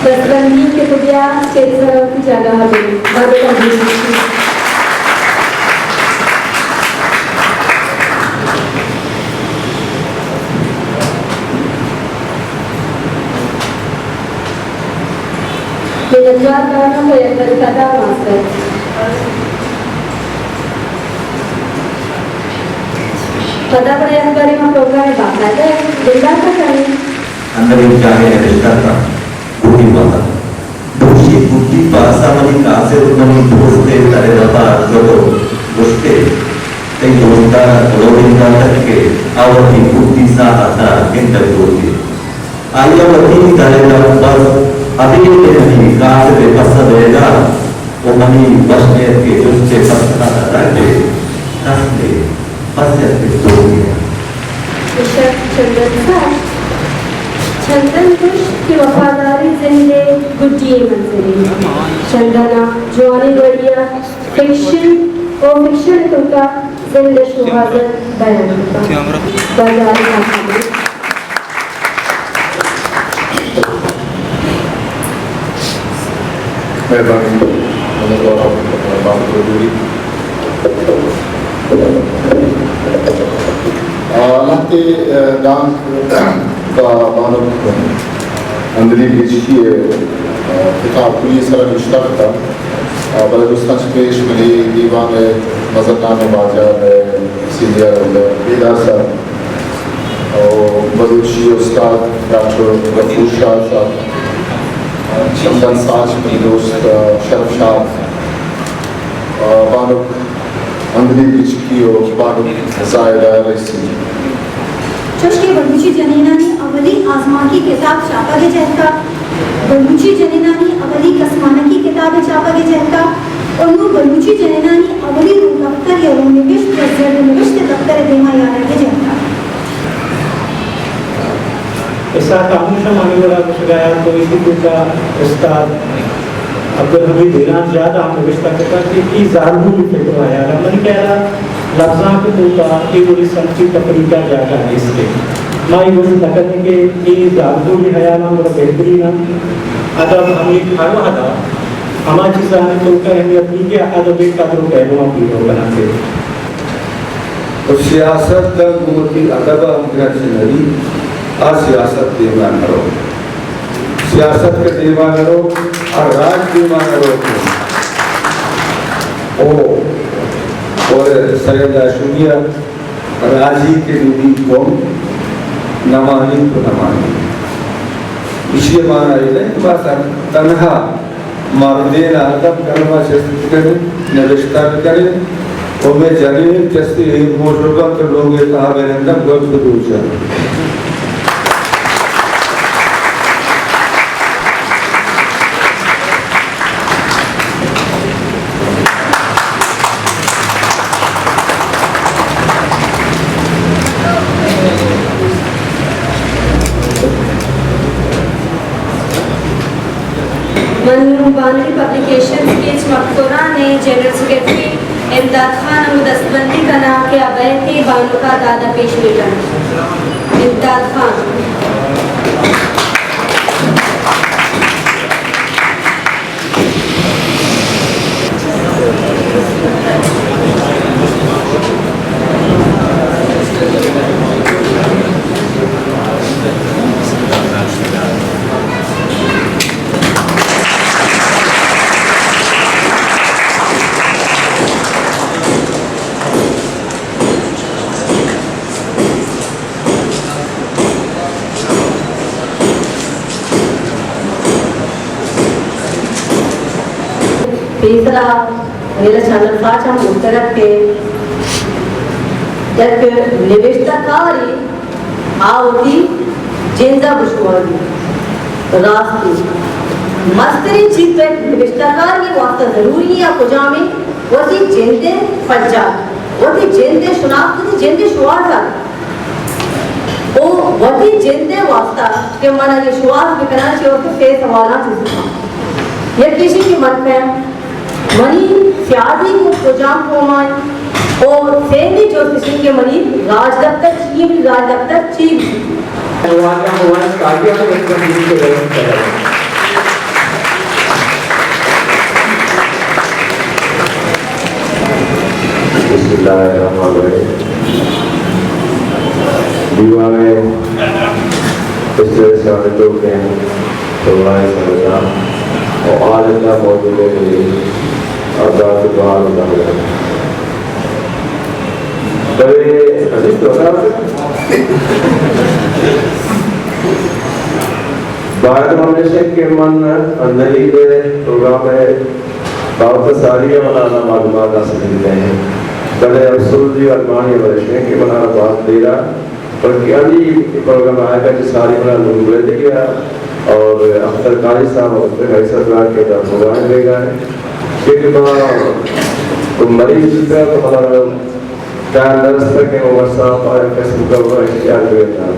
दसबंदी के पुदिया स्टेट की जगह है बाबे का बेरोजगार कारणों को एक तरीका मास्टर पता पड़े अंदर में प्रोग्राम बात है जिंदा का कहीं अंदर में जाने रिश्ता था बूटी बाबा दोषी बूटी पासा मनी कासे मनी दोस्ते तारे बाबा जो दोस्ते ते दोस्ता लोगिंदा तक के आवती बूटी सा आता इंटर दोस्ती आया वती तारे बाबा अभी के नहीं कासे पे पसा देगा वो मनी बसने के दोस्ते पसा आता के कासे पसे पे दोस्ती चंदन कुश की वफादारी जिंदे गुड्डी मंजरी चंदना जवानी बढ़िया फिक्शन और फिक्शन तुमका जिंदे शुहादत बयान करता बाजार में मेहरबानी बात जरूरी हालांकि दान का मानव अंदरी बिजली किताब पुलिस सर मुश्तक था बलुस्तान पेश मिली दीवान मजरनामे बाजार सीनियर बेदार सर और बलूची उस्ताद डॉक्टर गफूर शाह साहब चंदन साज की दोस्त शरफ शाह बानुक अंदरी बिजली और बानुक जायरा रईसी चश्के बलूची जनीनानी अवली आजमा की किताब छापा के जहता बलूची जनीनानी अवली कसमाना की किताब छापा के जहता और नो बलूची जनीनानी अवली दफ्तर या निविष्ट प्रजर निविष्ट दफ्तर देमा यार के जहता ऐसा कामूशा माने वाला कुछ गाया तो इसी का उस्ताद अब्दुल हमीद ईरान ज़्यादा हम निविष्ट करता कि ज़ारू भी फिक्र आया रमन कह रहा लफ्ज़ा को होता कि पूरी संस्कृति तकरीका जागा है इसके माई वो नकद के ये ज़ारू भी है ना वो बेहतरीन अदब हम एक खाना था हमारी चीज़ आने तो का है अपनी के अदब एक कदरों पहलुओं की हो बनाते तो सियासत का मूर्ति अदब हम से नहीं आ सियासत देवा करो सियासत के देवा करो और राज देवा करो और सैयदा शुनिया राजी के दूरी को नमानी तो नमानी इसलिए माना है बस तनहा मर्देन अदब कलमा शस्त्र करें नविष्टा करें और मैं जाने जैसे एक मोटरबा तो लोग ये कहा मैंने तब गल से दूर जाए बानवी पब्लिकेशन के मकतूरा ने जनरल सेक्रेटरी इमदाद खान दस्तबंदी का नाम के अवैध के बानू का दादा पेश रिटर्न इमदाद खान तीसरा मेरा चैनल पाँच हम उत्तरक के जब निविष्टकारी आवती जिंदा बुशवारी रास्ते मस्तरी चीज पे निविष्टकार की वास्ता जरूरी है कुजा में वो थी जिंदे फज्जा वो थी जिंदे शुनाख्त थी जिंदे शुआजा ओ वो थी जिंदे वास्ता के मना ये शुआज बिकना चाहिए और फेस सवाला चीज़ ये किसी की मन में मनी सियादी को प्रोजाम कोमान और सेंडी जो किसी के मनी राज दफ्तर चीफ वाक़या हुआ काफी हम एक कंपनी के व्यवस्था करें Bismillahirrahmanirrahim. Diwale पिछले सालों के तोलाए समझा और आज का मौजूद है आजाद द्वार उदाहरण बड़े अजीब दोस्त भारत फाउंडेशन के मन अंदरी के प्रोग्राम है बहुत सारी मनाना मालूमात हासिल करते हैं बड़े अफसोस जी अरमानी वर्षे के मनाना बात दे रहा और क्या जी प्रोग्राम आएगा जो सारी बना लूंगे दे गया और अख्तर कारी साहब और ऐसा के तरफ प्रोग्राम देगा क्योंकि मरीज जितना तो हमारा क्या नर्स तक है वो साफ और कैसे का वो इख्तियार देता